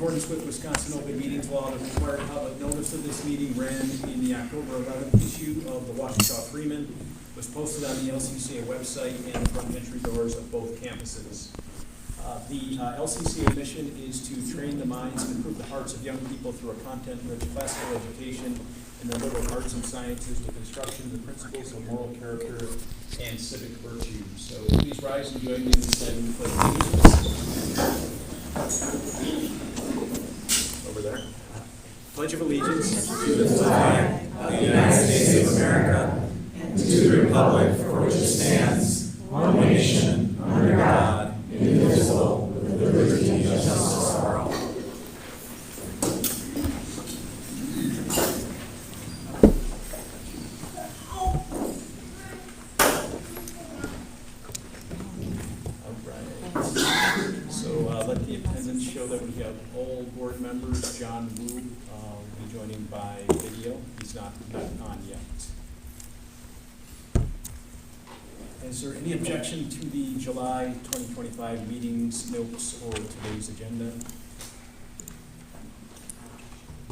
accordance with Wisconsin Open Meetings Law, the required public notice of this meeting ran in the October 11th issue of the Waukesha Freeman, was posted on the LCCA website and the front entry doors of both campuses. The LCCA mission is to train the minds and improve the hearts of young people through a content-rich classical education in the liberal arts and sciences with instruction in the principles of moral character and civic virtue. So please rise and join me in reciting the Pledge of Allegiance. Over there. Pledge of Allegiance to the flag of the United States of America and to the republic for which it stands, one nation, under God, indivisible, with liberty and justice for all. Let the attendance show that we have all board members. John Wu will be joining by video. He's not on yet. Is there any objection to the July 2025 meetings notes or today's agenda?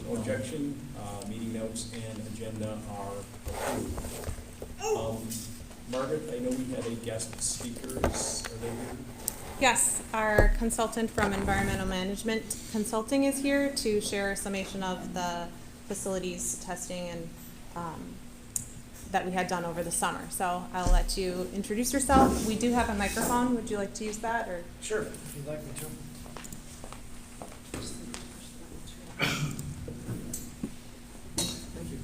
No objection. Meeting notes and agenda are approved. Margaret, I know we had a guest speaker. Are they here? Yes, our consultant from Environmental Management Consulting is here to share a summation of the facilities testing and that we had done over the summer. So I'll let you introduce yourself. We do have a microphone. Would you like to use that? Or sure, if you'd like me to. Thank you.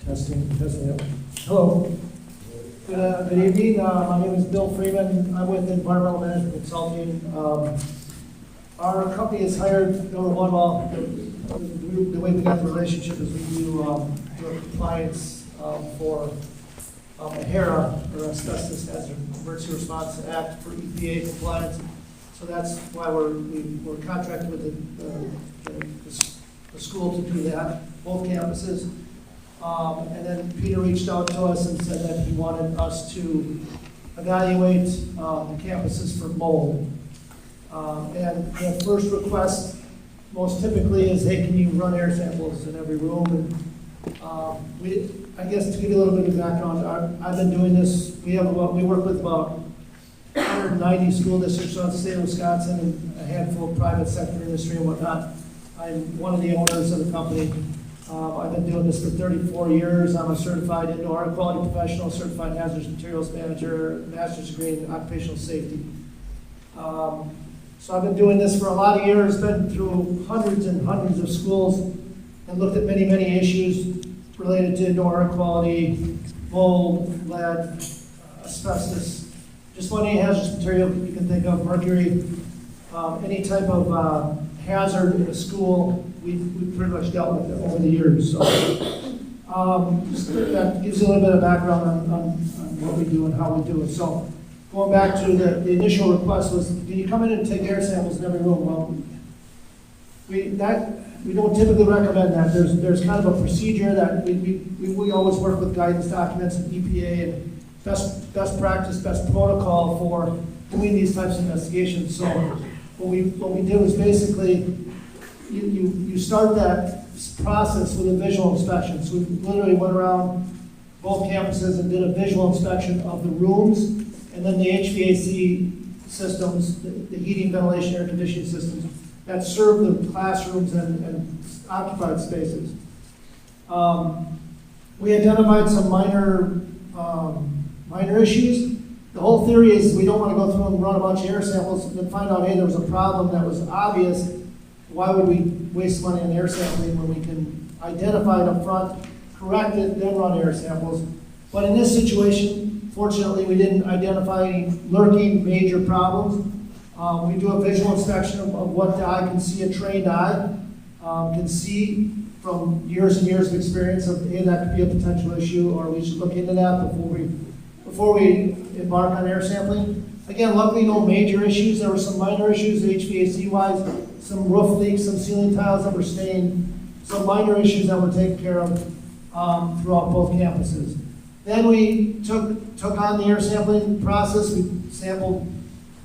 Testing. Hello. Good evening. My name is Bill Freeman. I'm with Environmental Management Consulting. Our company has hired, number one, the way we got the relationship is we do compliance for HERA, or Asbestos Hazard Emergency Response Act for EPA compliance. So that's why we're contracted with the school to do that, both campuses. And then Peter reached out to us and said that he wanted us to evaluate the campuses for mold. And the first request, most typically, is, hey, can you run air samples in every room? And I guess to give you a little bit of background, I've been doing this. We work with about 190 school districts throughout the state of Wisconsin and a handful of private sector industry and whatnot. I'm one of the owners of the company. I've been doing this for 34 years. I'm a certified indoor air quality professional, certified hazardous materials manager, master's degree in occupational safety. So I've been doing this for a lot of years, been through hundreds and hundreds of schools, and looked at many, many issues related to indoor air quality, mold, lead, asbestos, just about any hazardous material you can think of, mercury, any type of hazard in a school. We've pretty much dealt with it over the years. So just that gives you a little bit of background on what we do and how we do it. So going back to the initial request was, can you come in and take air samples in every room? Well, we don't typically recommend that. There's kind of a procedure that we always work with guidance documents and EPA and best practice, best protocol for doing these types of investigations. So what we did was basically you start that process with a visual inspection. So we literally went around both campuses and did a visual inspection of the rooms and then the HVAC systems, the heating, ventilation, air conditioning systems that serve the classrooms and occupied spaces. We identified some minor issues. The whole theory is we don't want to go through and run a bunch of air samples and then find out, hey, there was a problem that was obvious. Why would we waste money on air sampling when we can identify it up front, correct it, then run air samples? But in this situation, fortunately, we didn't identify any lurking major problems. We do a visual inspection of what the eye can see, a trained eye can see from years and years of experience of, hey, that could be a potential issue, or we should look into that before we embark on air sampling. Again, luckily no major issues. There were some minor issues HVAC-wise, some roof leaks, some ceiling tiles that were stained, some minor issues that were taken care of throughout both campuses. Then we took on the air sampling process. We sampled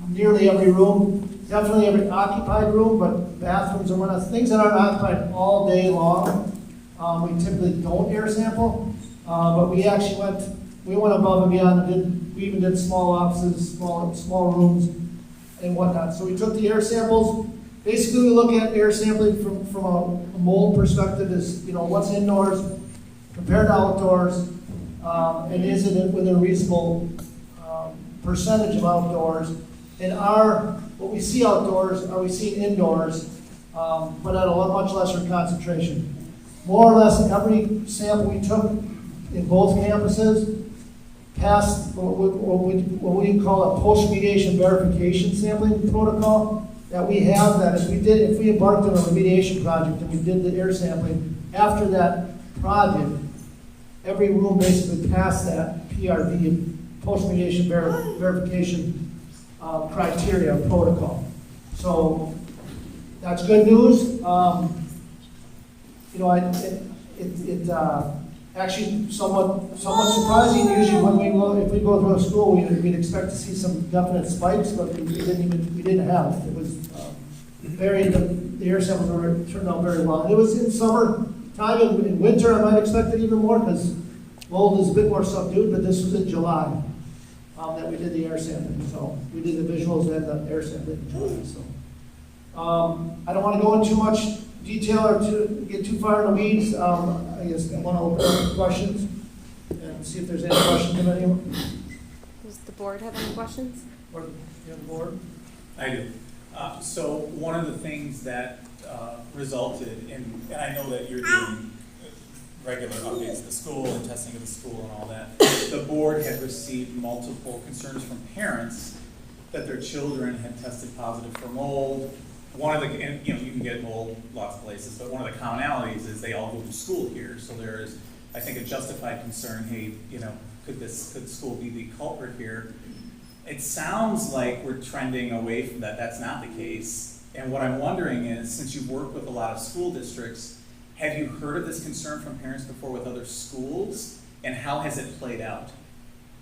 nearly every room. definitely every occupied room, but bathrooms and whatnot, things that aren't occupied all day long, we typically don't air sample. But we actually went above and beyond, we even did small offices, small rooms and whatnot. So we took the air samples. Basically, we look at air sampling from a mold perspective is, what's indoors compared to outdoors, and is it within a reasonable percentage of outdoors? And what we see outdoors, are we seeing indoors, but at a much lesser concentration. More or less every sample we took in both campuses passed what we call a post-remediation verification sampling protocol that we have, that if we embarked on a remediation project and we did the air sampling, after that project, every room basically passed that PRV, post-remediation verification criteria protocol. So that's good news. Actually somewhat surprising. Usually if we go through a school, we'd expect to see some definite spikes, but we didn't have it. It was the air samples turned out very well. And it was in summer time. In winter, I might expect it even more because mold is a bit more subdued, but this was in July that we did the air sampling. So we did the visuals and the air sampling in July. So I don't want to go into too much detail or to get too far in the weeds. I guess I want to open up for questions and see if there's any questions from anyone. Does the board have any questions? Or the board? I do. So one of the things that resulted in, and I know that you're doing regular updates of the school and testing of the school and all that, the board had received multiple concerns from parents that their children had tested positive for mold. One of the, and you can get mold lots of places, but one of the commonalities is they all go to school here. So there is, I think, a justified concern, hey, could school be the culprit here? It sounds like we're trending away from that. That's not the case. And what I'm wondering is, since you've worked with a lot of school districts, have you heard of this concern from parents before with other schools? And how has it played out?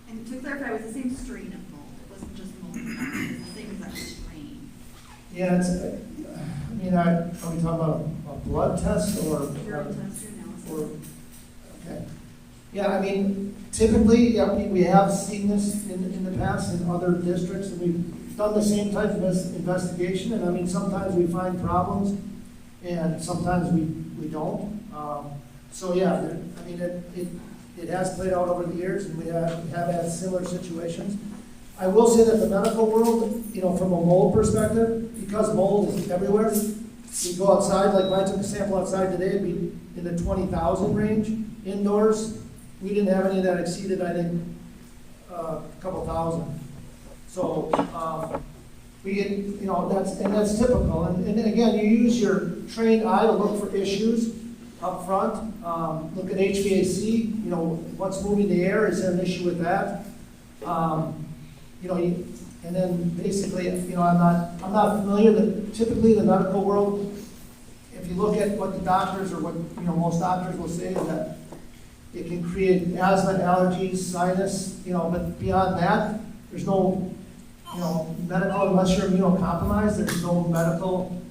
And to clarify, it was the same strain of mold. It wasn't just mold. It was the same exact strain. Yeah, are we talking about a blood test or? Urine test or analysis. Okay. Yeah, typically, we have seen this in the past in other districts, and we've done the same type of investigation, and sometimes we find problems, and sometimes we don't. So yeah, it has played out over the years, and we have had similar situations. I will say that the medical world, from a mold perspective, because mold is everywhere, we go outside, like if I took a sample outside today, it'd be in the 20,000 range. Indoors, we didn't have any that exceeded, I think, a couple thousand. So we get, that's typical. And again, you use your trained eye to look for issues up front. Look at HVAC, what's moving the air, is there an issue with that? And then basically, I'm not familiar, that typically the medical world, if you look at what the doctors or what, most doctors will say, is that it can create asthma, allergies, sinus, but beyond that, there's no, medical, unless you're immunocompromised, there's no medical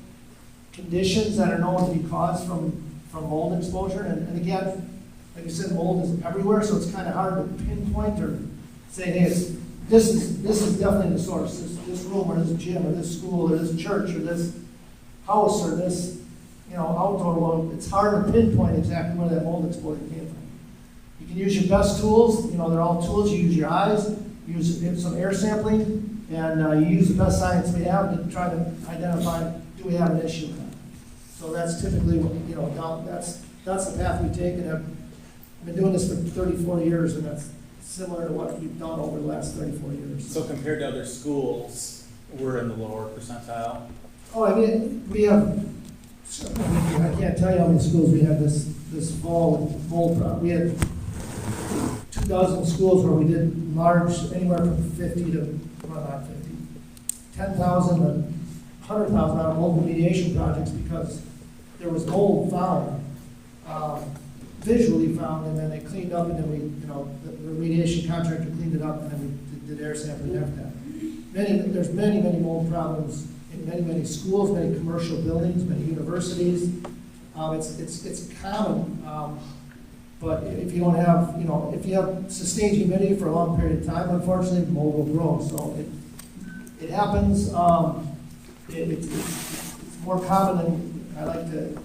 conditions that are known to be caused from mold exposure. And again, like I said, mold is everywhere, so it's kind of hard to pinpoint or say, hey, this is definitely the source. This room or this gym or this school or this church or this house or this, outdoor world. It's hard to pinpoint exactly where that mold exposure came from. You can use your best tools. They're all tools. You use your eyes. You use some air sampling, and you use the best science we have to try to identify, do we have an issue with that? So that's typically that's the path we take, and I've been doing this for 34 years, and that's similar to what we've done over the last 34 years. So compared to other schools, we're in the lower percentile? Oh, we have, I can't tell you how many schools we had this fall with mold problem. We had 24 schools where we did large, anywhere from 50 to, well, not 50, 10,000 to 100,000 out of mold remediation projects because there was mold found, visually found, and then they cleaned up, and then we, the remediation contractor cleaned it up, and then we did air sampling after that. There's many mold problems in many schools, many commercial buildings, many universities. It's common, but if you don't have, if you have sustained humidity for a long period of time, unfortunately, mold will grow. So it happens. It's more common than I like to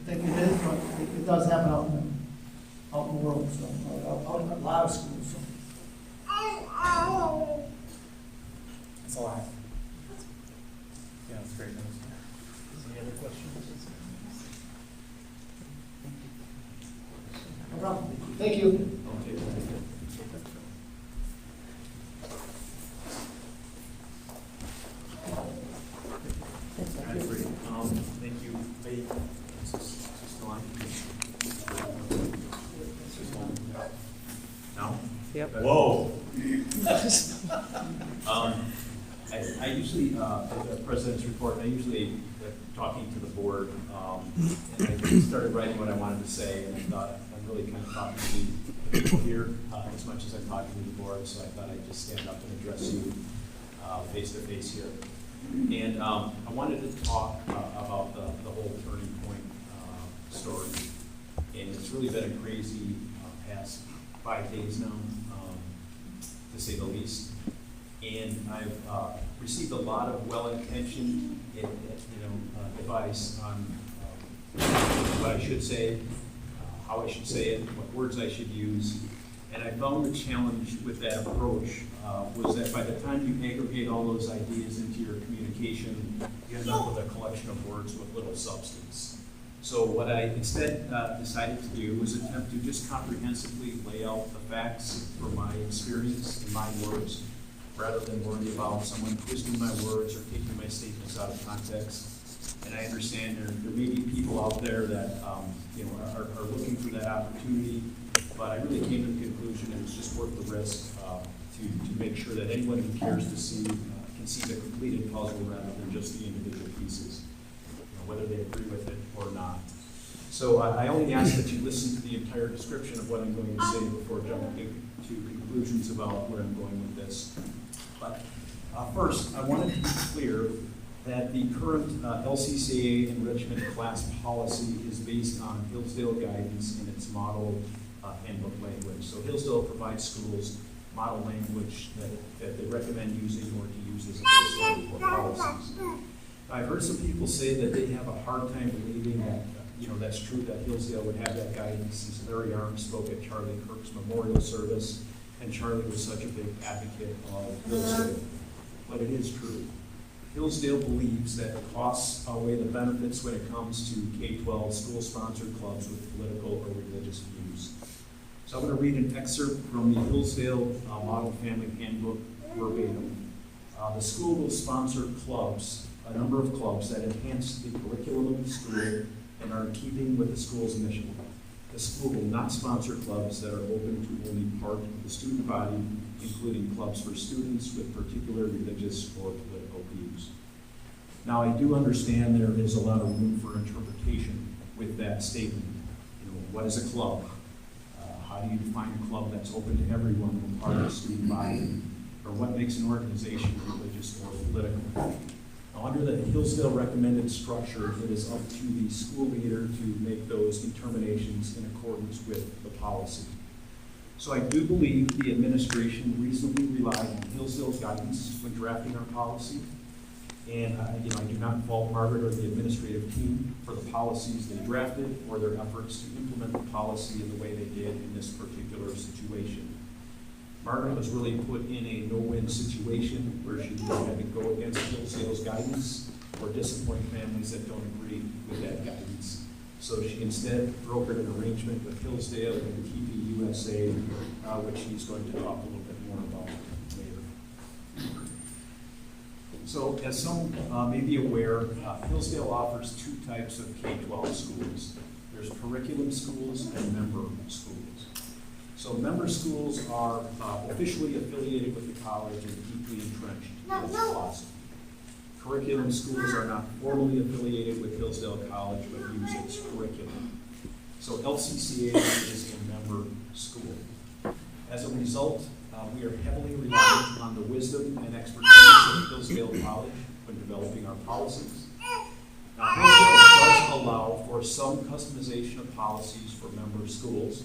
think it is, but it does happen out in the world. So out in a lot of schools. So. That's all I have. Yeah, that's great. Any other questions? No problem. Thank you. Okay. Thank you. Hey, is this still on? No? Yep. Whoa. I usually, at the president's report, I usually talking to the board, and I started writing what I wanted to say, and I thought I'm really kind of talking to the people here as much as I'm talking to the board, so I thought I'd just stand up and address you face to face here. And I wanted to talk about the whole Turning Point story, and it's really been a crazy past 5 days now, to say the least. And I've received a lot of well-intentioned, advice on what I should say, how I should say it, what words I should use. And I found the challenge with that approach was that by the time you aggregate all those ideas into your communication, you end up with a collection of words with little substance. So what I instead decided to do was attempt to just comprehensively lay out the facts from my experience in my words, rather than worry about someone twisting my words or taking my statements out of context. And I understand there may be people out there that are looking for that opportunity, but I really came to the conclusion it was just worth the risk to make sure that anyone who cares to see can see the completed puzzle rather than just the individual pieces, whether they agree with it or not. So I only ask that you listen to the entire description of what I'm going to say before jumping to conclusions about where I'm going with this. But first, I wanted to be clear that the current LCCA enrichment class policy is based on Hillsdale guidance in its model handbook language. So Hillsdale provides schools model language that they recommend using or to use as a baseline for policies. I've heard some people say that they have a hard time believing that that's true, that Hillsdale would have that guidance, since Larry Arms spoke at Charlie Kirk's memorial service, and Charlie was such a big advocate of Hillsdale. But it is true. Hillsdale believes that the costs outweigh the benefits when it comes to K-12 school-sponsored clubs with political or religious views. So I'm going to read an excerpt from the Hillsdale Model Family Handbook verbatim. The school will sponsor clubs, a number of clubs that enhance the curriculum of the school and are in keeping with the school's mission. The school will not sponsor clubs that are open to only part of the student body, including clubs for students with particular religious or political views. Now, I do understand there is a lot of room for interpretation with that statement. What is a club? How do you define a club that's open to everyone and part of the student body? Or what makes an organization religious or political? Now, under the Hillsdale recommended structure, it is up to the school leader to make those determinations in accordance with the policy. So I do believe the administration reasonably relied on Hillsdale's guidance when drafting our policy. And I do not fault Margaret or the administrative team for the policies they drafted or their efforts to implement the policy in the way they did in this particular situation. Margaret was really put in a no-win situation where she either had to go against Hillsdale's guidance or disappoint families that don't agree with that guidance. So she instead brokered an arrangement with Hillsdale and TPUSA, which she's going to talk a little bit more about later. So as some may be aware, Hillsdale offers two types of K-12 schools. There's curriculum schools and member schools. So member schools are officially affiliated with the college and deeply entrenched in its philosophy. Curriculum schools are not formally affiliated with Hillsdale College, but use its curriculum. So LCCA is a member school. As a result, we are heavily reliant on the wisdom and expertise of Hillsdale College, when developing our policies. Now, Hillsdale does allow for some customization of policies for member schools,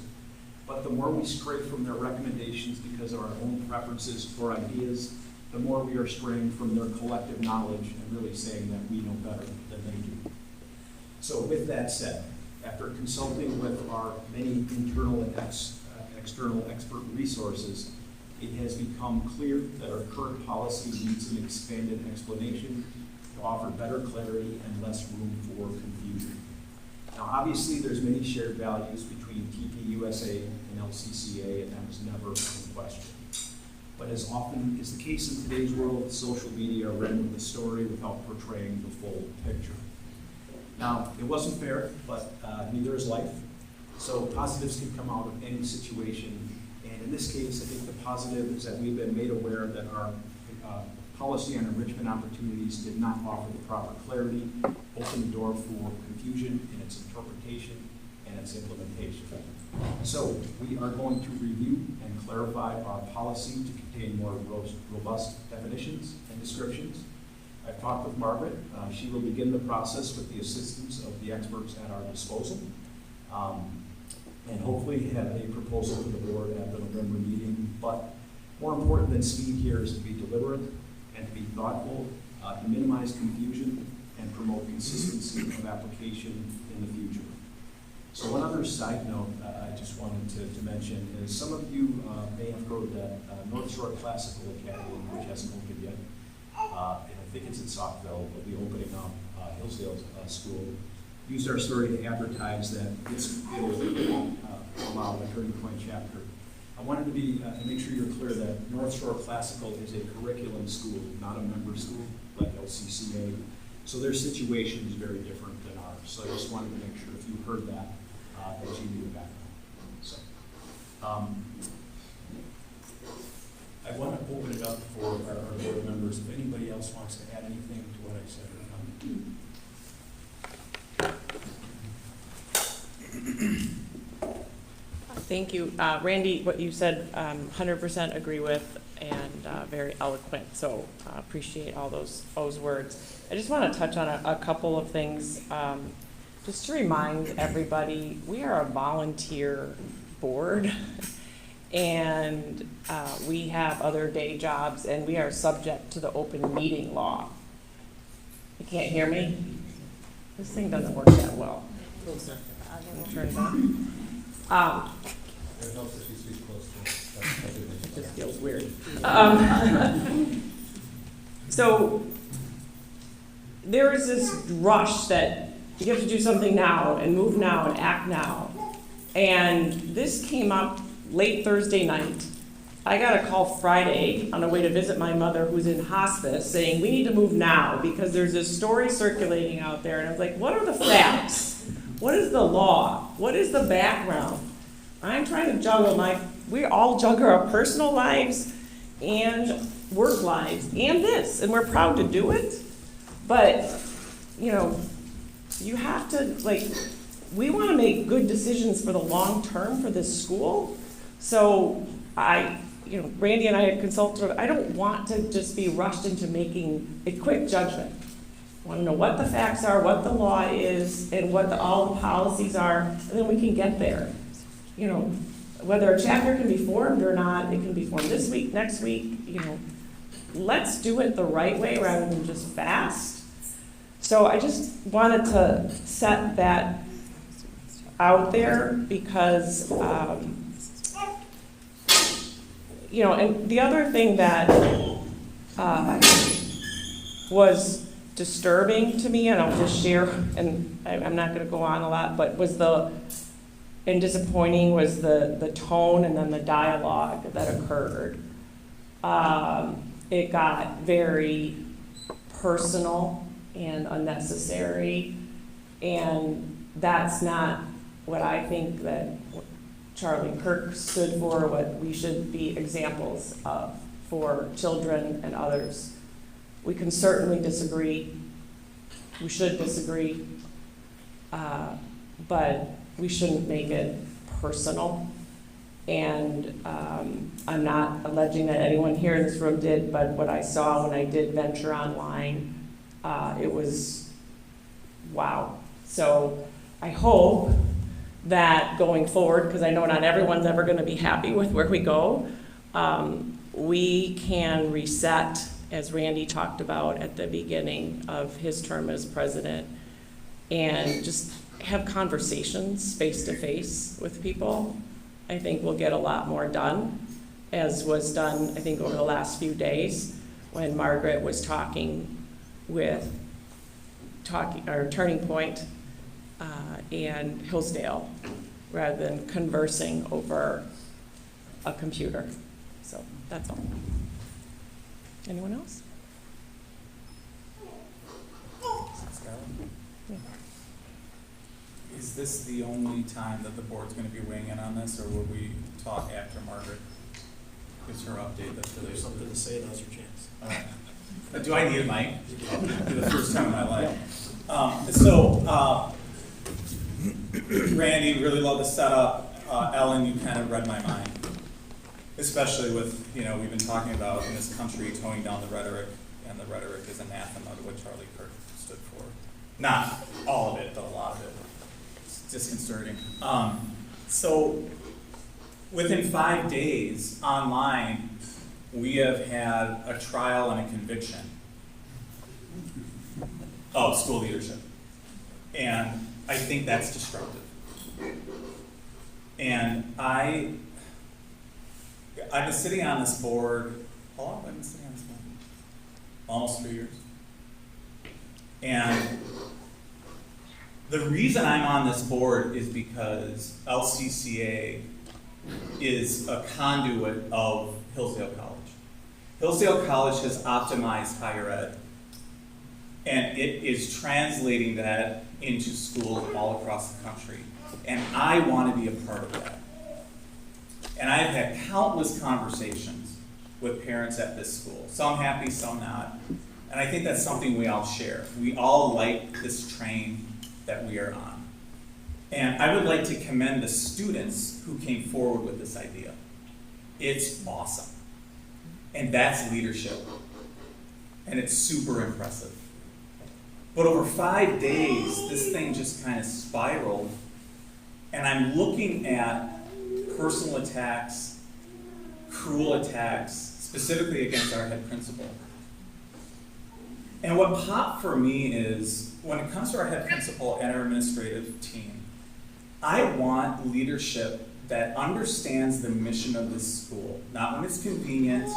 but the more we stray from their recommendations because of our own preferences or ideas, the more we are straying from their collective knowledge and really saying that we know better than they do. So with that said, after consulting with our many internal and external expert resources, it has become clear that our current policy needs an expanded explanation to offer better clarity and less room for confusion. Now, obviously, there's many shared values between TPUSA and LCCA, and that was never in question. But as often is the case in today's world, social media ran with the story without portraying the full picture. Now, it wasn't fair, but neither is life. So positives can come out of any situation. And in this case, I think the positive is that we've been made aware that our policy on enrichment opportunities did not offer the proper clarity, opened the door for confusion in its interpretation and its implementation. So we are going to review and clarify our policy to contain more robust definitions and descriptions. I've talked with Margaret. She will begin the process with the assistance of the experts at our disposal, and hopefully have a proposal to the board at the November meeting. But more important than speed here is to be deliberate and to be thoughtful, to minimize confusion and promote consistency of application in the future. So one other side note I just wanted to mention is some of you may have heard that North Shore Classical Academy, which hasn't opened yet, and I think it's in Saukville, will be opening up Hillsdale School, used our story to advertise that it will allow a turning point chapter. I wanted to be to make sure you're clear that North Shore Classical is a curriculum school, not a member school like LCCA. So their situation is very different than ours. So I just wanted to make sure if you heard that, that you knew the background. So I want to open it up for our board members. If anybody else wants to add anything to what I said or comment. Thank you. Randy, what you said, 100% agree with, and very eloquent, so appreciate all those words. I just want to touch on a couple of things. Just to remind everybody, we are a volunteer board, and we have other day jobs, and we are subject to the open meeting law. You can't hear me? This thing doesn't work that well. Turn it on. It just feels weird. So there is this rush that you have to do something now and move now and act now. And this came up late Thursday night. I got a call Friday on the way to visit my mother who's in hospice saying, we need to move now because there's this story circulating out there. And I was like, what are the facts? What is the law? What is the background? I'm trying to juggle we all juggle our personal lives and work lives and this, and we're proud to do it. But, you have to, we want to make good decisions for the long term for this school. So Randy and I had consulted, I don't want to just be rushed into making a quick judgment. I want to know what the facts are, what the law is, and what all the policies are, and then we can get there. Whether a chapter can be formed or not, it can be formed this week, next week, let's do it the right way rather than just fast. So I just wanted to set that out there because, and the other thing that was disturbing to me, and I'll just share, and I'm not going to go on a lot, but and disappointing was the tone and then the dialogue that occurred. It got very personal and unnecessary, and that's not what I think that Charlie Kirk stood for, what we should be examples of for children and others. We can certainly disagree. We should disagree, but we shouldn't make it personal. And I'm not alleging that anyone here in this room did, but what I saw when I did venture online It was, wow. So I hope that going forward, because I know not everyone's ever going to be happy with where we go, we can reset, as Randy talked about at the beginning of his term as president, and just have conversations face-to-face with people. I think we'll get a lot more done, as was done, I think, over the last few days when Margaret was talking with Turning Point and Hillsdale, rather than conversing over a computer. So that's all. Anyone else? Yeah. Is this the only time that the board's going to be weighing in on this, or will we talk after Margaret gives her update? That's If there's something to say, now's your chance. Do I need a mic? For the first time in my life. Randy, really love the setup. Ellen, you kind of read my mind, especially with, we've been talking about in this country toning down the rhetoric, and the rhetoric is anathema to what Charlie Kirk stood for. Not all of it, but a lot of it. It's disconcerting. So within 5 days online, we have had a trial and a conviction of school leadership. And I think that's destructive. And I've been sitting on this board, how long have I been sitting on this board? Almost 3 years. And the reason I'm on this board is because LCCA is a conduit of Hillsdale College. Hillsdale College has optimized higher ed, and it is translating that into schools all across the country. And I want to be a part of that. And I've had countless conversations with parents at this school, some happy, some not. And I think that's something we all share. We all like this train that we are on. And I would like to commend the students who came forward with this idea. It's awesome. And that's leadership. And it's super impressive. But over 5 days, this thing just kind of spiraled. And I'm looking at personal attacks, cruel attacks, specifically against our head principal. And what popped for me is, when it comes to our head principal and our administrative team, I want leadership that understands the mission of this school, not when it's convenient,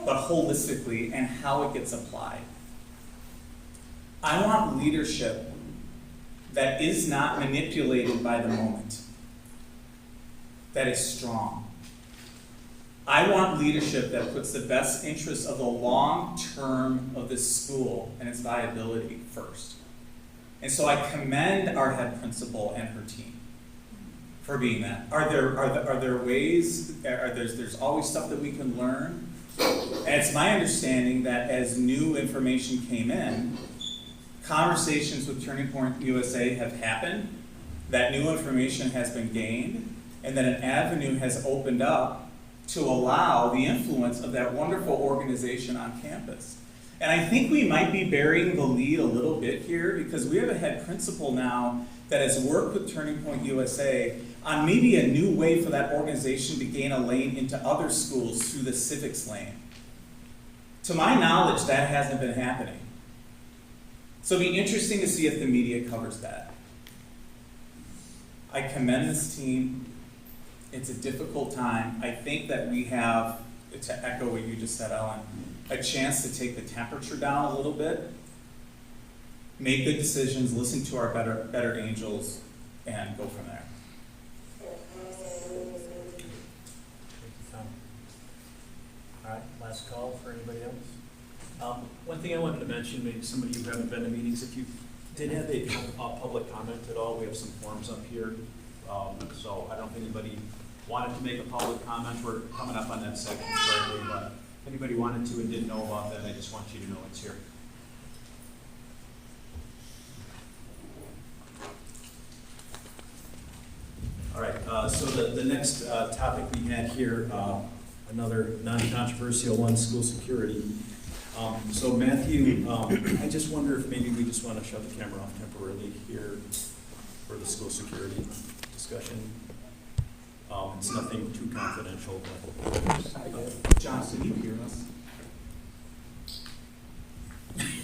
but holistically and how it gets applied. I want leadership that is not manipulated by the moment, that is strong. I want leadership that puts the best interests of the long term of this school and its viability first. And so I commend our head principal and her team for being that. Are there ways? There's always stuff that we can learn. And it's my understanding that as new information came in, conversations with Turning Point USA have happened, that new information has been gained, and that an avenue has opened up to allow the influence of that wonderful organization on campus. And I think we might be burying the lead a little bit here, because we have a head principal now that has worked with Turning Point USA on maybe a new way for that organization to gain a lane into other schools through the civics lane. To my knowledge, that hasn't been happening. So it'll be interesting to see if the media covers that. I commend this team. It's a difficult time. I think that we have, to echo what you just said, Ellen, a chance to take the temperature down a little bit, make good decisions, listen to our better angels, and go from there. All right, last call for anybody else. One thing I wanted to mention, maybe some of you who haven't been to meetings, if you did have a public comment at all, we have some forms up here. So I don't know if anybody wanted to make a public comment. We're coming up on that section shortly, but if anybody wanted to and didn't know about that, I just want you to know it's here. All right, so the next topic we had here, another non-controversial one, school security. So Matthew, I just wonder if maybe we just want to shut the camera off temporarily here for the school security discussion. It's nothing too confidential, but. John, can you hear us?